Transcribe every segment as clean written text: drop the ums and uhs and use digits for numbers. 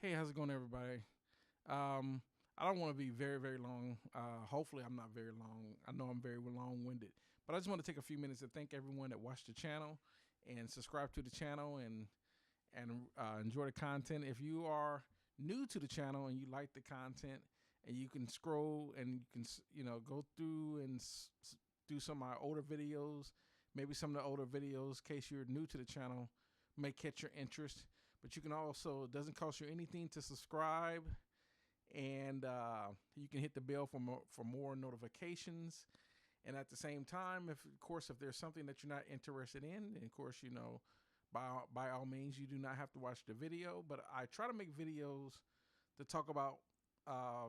Hey, how's it going, everybody? Um, I don't want to be very, very long. Hopefully, I'm not very long. I know I'm very long-winded, but I just want to take a few minutes to thank everyone that watched the channel and subscribe to the channel and enjoy the content. If you are new to the channel and you like the content, and you can scroll and you can go through and do some of my older videos, maybe some of the older videos, in case you're new to the channel, may catch your interest. But you can also, it doesn't cost you anything to subscribe, and you can hit the bell for more notifications. And at the same time, if of course if there's something that you're not interested in, then of course by all means you do not have to watch the video. But I try to make videos to talk about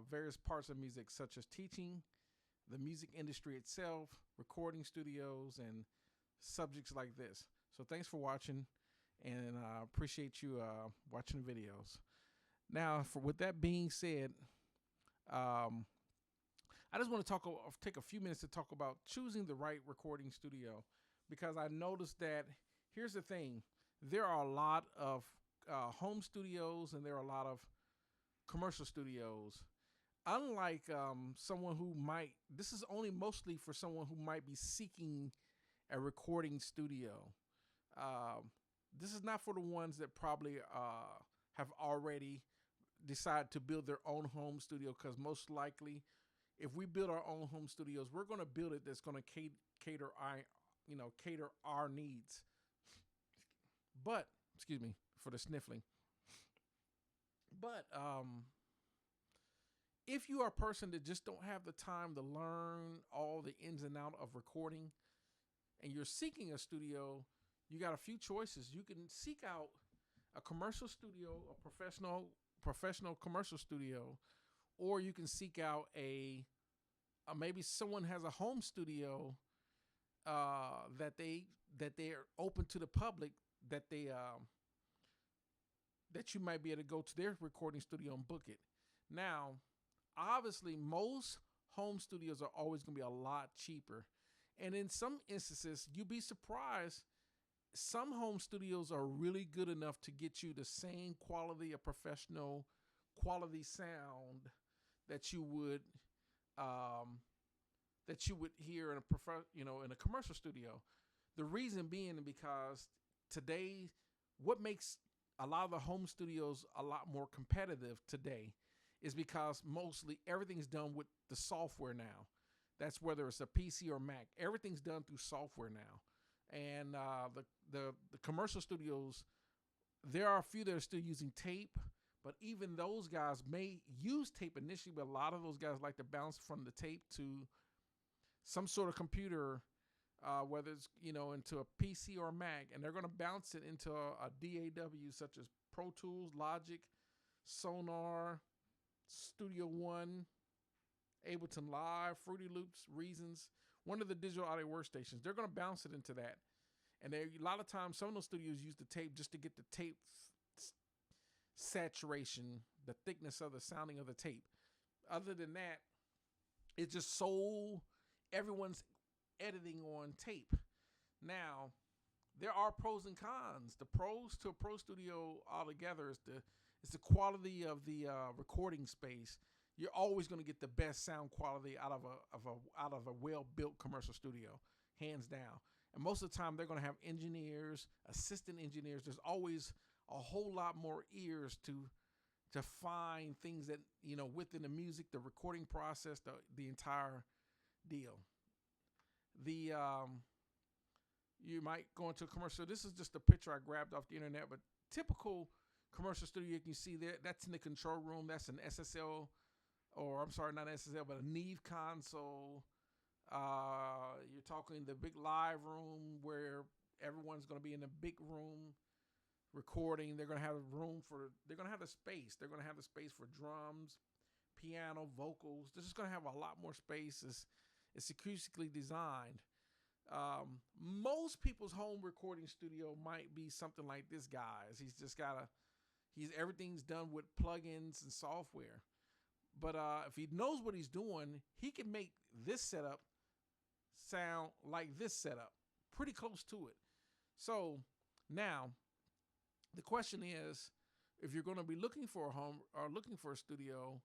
various parts of music, such as teaching, the music industry itself, recording studios, and subjects like this. So thanks for watching, and I appreciate you watching the videos. Now, with that being said, um, I just want to take a few minutes to talk about choosing the right recording studio, because I noticed that here's the thing: there are a lot of home studios and there are a lot of commercial studios. Unlike someone who might, this is only mostly for someone who might be seeking a recording studio. Um, this is not for the ones that probably have already decided to build their own home studio, because most likely, if we build our own home studios, we're going to build it that's going to cater our needs. But excuse me for the sniffling. But if you are a person that just don't have the time to learn all the ins and out of recording, and you're seeking a studio, you got a few choices. You can seek out a commercial studio, a professional commercial studio, or you can seek out a maybe someone has a home studio that they are open to the public, that you might be able to go to their recording studio and book it. Now, obviously, most home studios are always going to be a lot cheaper. And in some instances, you'd be surprised. Some home studios are really good enough to get you the same quality of professional quality sound that you would hear in in a commercial studio. The reason being because today, what makes a lot of the home studios a lot more competitive today is because mostly everything's done with the software now. That's whether it's a PC or Mac. Everything's done through software now. And the commercial studios, there are a few that are still using tape, but even those guys may use tape initially, but a lot of those guys like to bounce from the tape to some sort of computer, whether it's into a PC or a Mac, and they're going to bounce it into a DAW such as Pro Tools, Logic, Sonar, Studio One, Ableton Live, Fruity Loops, Reasons, one of the digital audio workstations. They're going to bounce it into that. And a lot of times, some of those studios use the tape just to get the tape saturation, the thickness of the sounding of the tape. Other than that, it's just so everyone's editing on tape. Now, there are pros and cons. The pros to a pro studio altogether is the quality of the recording space. You're always going to get the best sound quality out of a well-built commercial studio, hands down. And most of the time, they're going to have engineers, assistant engineers. There's always a whole lot more ears to find things that within the music, the recording process, the entire deal. You might go into a commercial. This is just a picture I grabbed off the internet, but typical commercial studio, you can see there, that's in the control room. That's an SSL, or I'm sorry, not SSL, but a Neve console. You're talking the big live room where everyone's going to be in a big room recording. They're going to have they're going to have the space. They're going to have the space for drums, piano, vocals. They're just going to have a lot more space. It's acoustically designed. Most people's home recording studio might be something like this guy's. Everything's done with plugins and software. But if he knows what he's doing, he can make this setup sound like this setup, pretty close to it. So now the question is if you're going to be looking for a home or looking for a studio,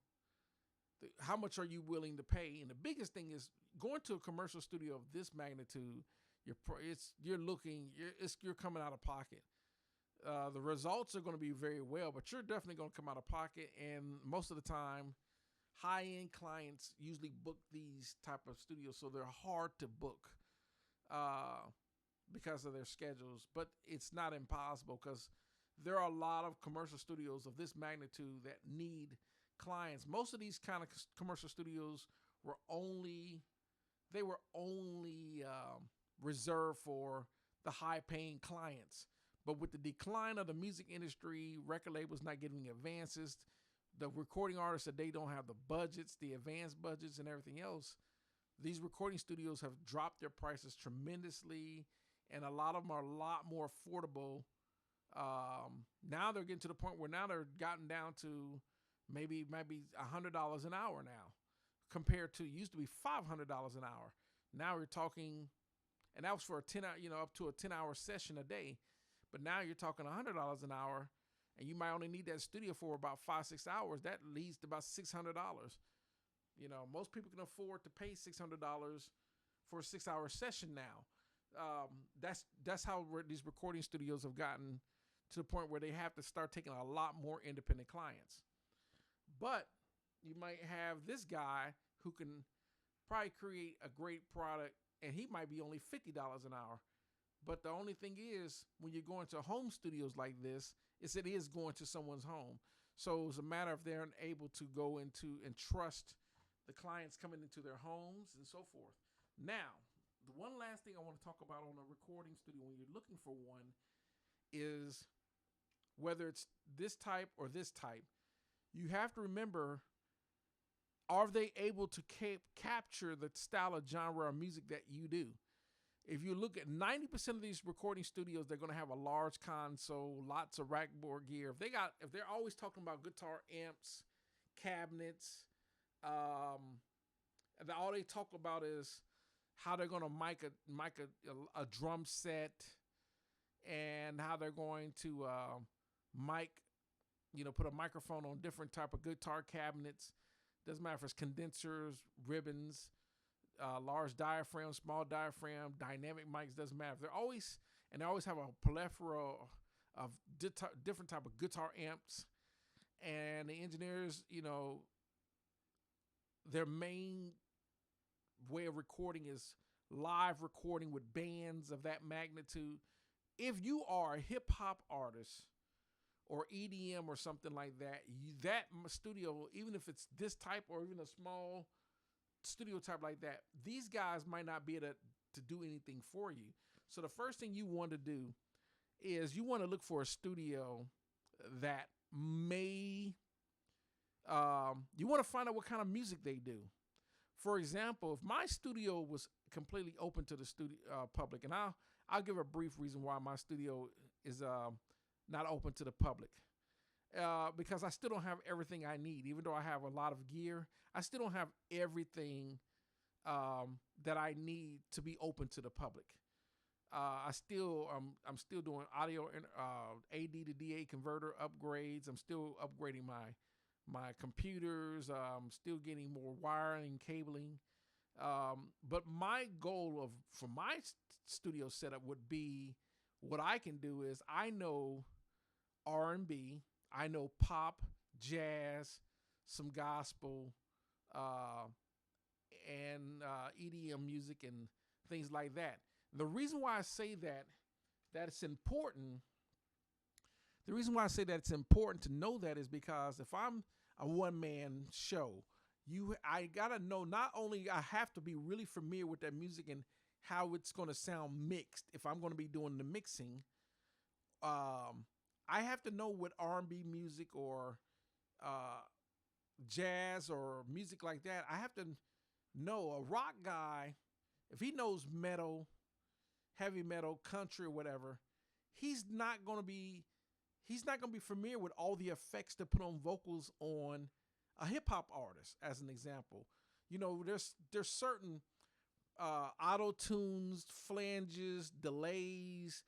how much are you willing to pay? And the biggest thing is going to a commercial studio of this magnitude. You're coming out of pocket. The results are going to be very well, but you're definitely going to come out of pocket. And most of the time, high-end clients usually book these type of studios, so they're hard to book because of their schedules. But it's not impossible, because there are a lot of commercial studios of this magnitude that need clients. Most of these kind of commercial studios were only reserved for the high-paying clients. But with the decline of the music industry, record labels not getting advances, the recording artists that they don't have the budgets, the advanced budgets and everything else, these recording studios have dropped their prices tremendously, and a lot of them are a lot more affordable. Now they're getting to the point where now they're gotten down to maybe $100 an hour now, compared to used to be $500 an hour. Now you're talking, and that was for a 10-hour, up to a 10-hour session a day. But now you're talking $100 an hour, and you might only need that studio for about 5-6 hours. That leads to about $600. Most people can afford to pay $600 for a 6-hour session now. That's how these recording studios have gotten to the point where they have to start taking a lot more independent clients. But you might have this guy who can probably create a great product, and he might be only $50 an hour. But the only thing is, when you're going to home studios like this, it is going to someone's home. So it's a matter of they're able to go into and trust the clients coming into their homes and so forth. Now, the one last thing I want to talk about on a recording studio when you're looking for one is whether it's this type or this type, you have to remember, are they able to capture the style of genre of music that you do? If you look at 90% of these recording studios, they're going to have a large console, lots of rackboard gear. If they're always talking about guitar amps, cabinets, and all they talk about is how they're going to mic a drum set, and how they're going to put a microphone on different type of guitar cabinets. Doesn't matter if it's condensers, ribbons, large diaphragm, small diaphragm, dynamic mics, doesn't matter. They always have a plethora of different type of guitar amps, and the engineers, their main way of recording is live recording with bands of that magnitude. If you are a hip hop artist or EDM or something like that, that studio, even if it's this type or even a small studio type like that, these guys might not be able to do anything for you. So the first thing you want to do is you want to look for a studio that may, you want to find out what kind of music they do. For example, if my studio was completely open to the public, and I'll give a brief reason why my studio is not open to the public. Because I still don't have everything I need. Even though I have a lot of gear, I still don't have everything that I need to be open to the public. I'm still doing audio AD to DA converter upgrades. I'm still upgrading my computers. I'm still getting more wiring and cabling. But my goal for my studio setup would be, what I can do is, I know R&B, I know pop, jazz, some gospel, and EDM music and things like that. The reason why I say that it's important, the reason why I say that it's important to know that is because if I'm a one-man show, I gotta know, not only I have to be really familiar with that music and how it's going to sound mixed if I'm going to be doing the mixing. I have to know what R&B music or jazz or music like that. I have to know a rock guy, if he knows metal, heavy metal, country, or whatever, he's not going to be familiar with all the effects to put on vocals on a hip hop artist, as an example. There's certain auto tunes, flanges, delays,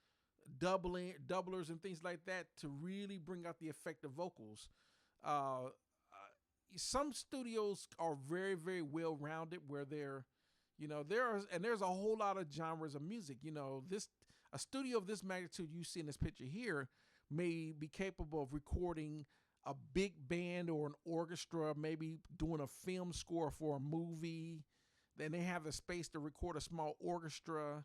doublers and things like that to really bring out the effective vocals. Some studios are very, very well rounded where they're, there's a whole lot of genres of music. A studio of this magnitude you see in this picture here may be capable of recording a big band or an orchestra, maybe doing a film score for a movie. Then they have the space to record a small orchestra.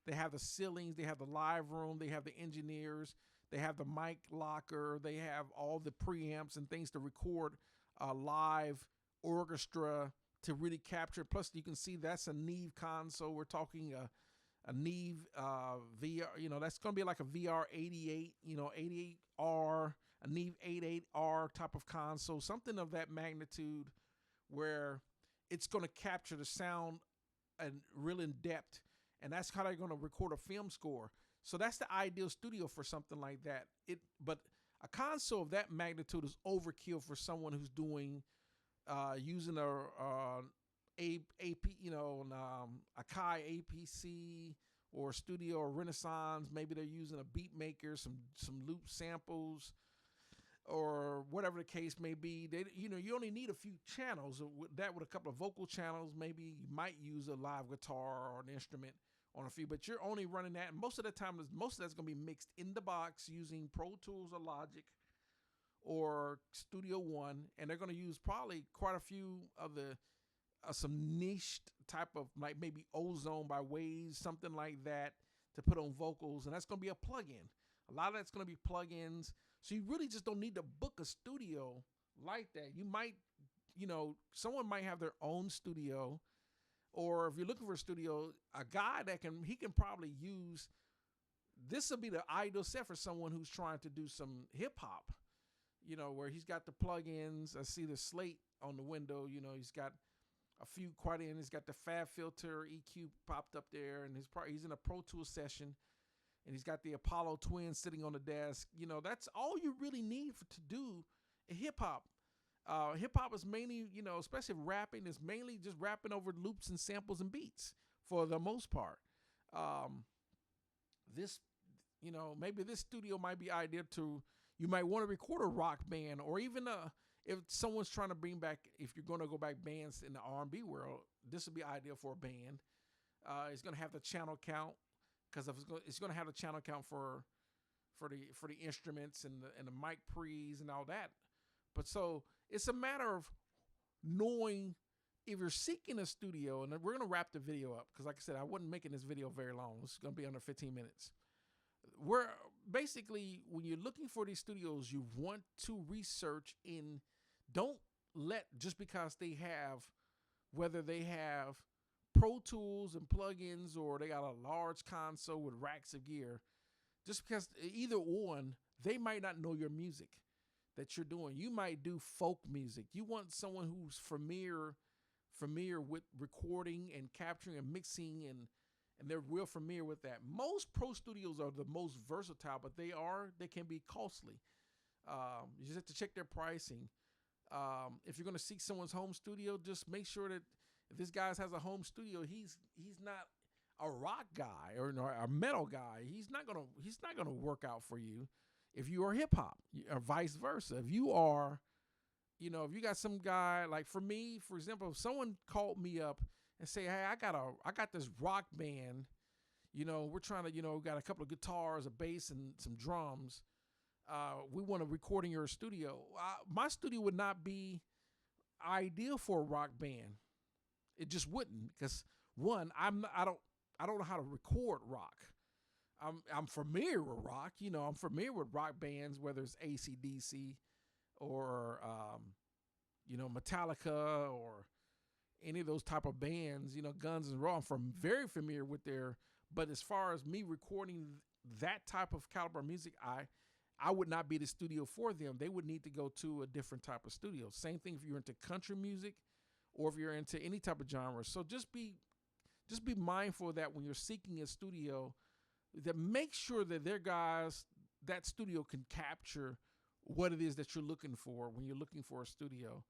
They have the ceilings, they have the live room, they have the engineers, they have the mic locker, they have all the preamps and things to record a live orchestra to really capture. Plus, you can see that's a Neve console. We're talking a Neve VR, that's going to be like a VR 88, 88R, a Neve 88R type of console, something of that magnitude where it's going to capture the sound and real in depth. And that's how they're going to record a film score. So that's the ideal studio for something like that. But a console of that magnitude is overkill for someone who's doing using a Akai APC or Studio or Renaissance. Maybe they're using a beat maker, some loop samples, or whatever the case may be. You only need a few channels. With a couple of vocal channels, maybe you might use a live guitar or an instrument on a few, but you're only running that. And most of that's going to be mixed in the box using Pro Tools or Logic or Studio One, and they're going to use probably quite a few of the some niche type of, like maybe Ozone by Waves, something like that, to put on vocals, and that's going to be a plug-in. A lot of that's going to be plugins, so you really just don't need to book a studio like that. You might, someone might have their own studio. Or if you're looking for a studio, a guy he can probably use, this will be the ideal set for someone who's trying to do some hip hop, where he's got the plugins. I see the slate on the window, he's got a few quite in. He's got the Fab Filter EQ popped up there, and he's in a Pro Tools session, and he's got the Apollo Twin sitting on the desk. That's all you really need to do a hip hop. Hip hop is mainly, especially rapping, is mainly just rapping over loops and samples and beats for the most part. Maybe this studio might be ideal you might want to record a rock band, or even if someone's trying to bring back, if you're going to go back bands in the R&B world, this would be ideal for a band. It's going to have the channel count, because it's going to have the channel count for the instruments and the mic pre's and all that. But so it's a matter of knowing if you're seeking a studio, and we're going to wrap the video up because, like I said, I wasn't making this video very long. It's going to be under 15 minutes. We're basically, when you're looking for these studios, you want to research don't let, just because whether they have Pro Tools and plugins or they got a large console with racks of gear, just because either one, they might not know your music that you're doing. You might do folk music. You want someone who's familiar with recording and capturing and mixing, and they're real familiar with that. Most pro studios are the most versatile, but they can be costly. You just have to check their pricing. If you're going to seek someone's home studio, just make sure that if this guy has a home studio, he's not a rock guy or a metal guy. He's not gonna work out for you if you are hip hop, or vice versa. If you are, if you got some guy, like for me, for example, if someone called me up and say, hey, I got this rock band, we're trying to, got a couple of guitars, a bass, and some drums. We want to record in your studio. My studio would not be ideal for a rock band. It just wouldn't, because one, I don't know how to record rock. I'm familiar with rock, I'm familiar with rock bands, whether it's AC/DC or Metallica or any of those type of bands, Guns N' Roses. I'm very familiar with but as far as me recording that type of caliber music, I would not be the studio for them. They would need to go to a different type of studio. Same thing if you're into country music or if you're into any type of genre. So just be mindful of that when you're seeking a studio, that make sure that that studio can capture what it is that you're looking for when you're looking for a studio.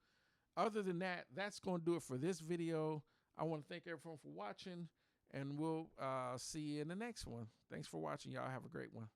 Other than that, that's going to do it for this video. I want to thank everyone for watching, and we'll see you in the next one. Thanks for watching, y'all. Have a great one.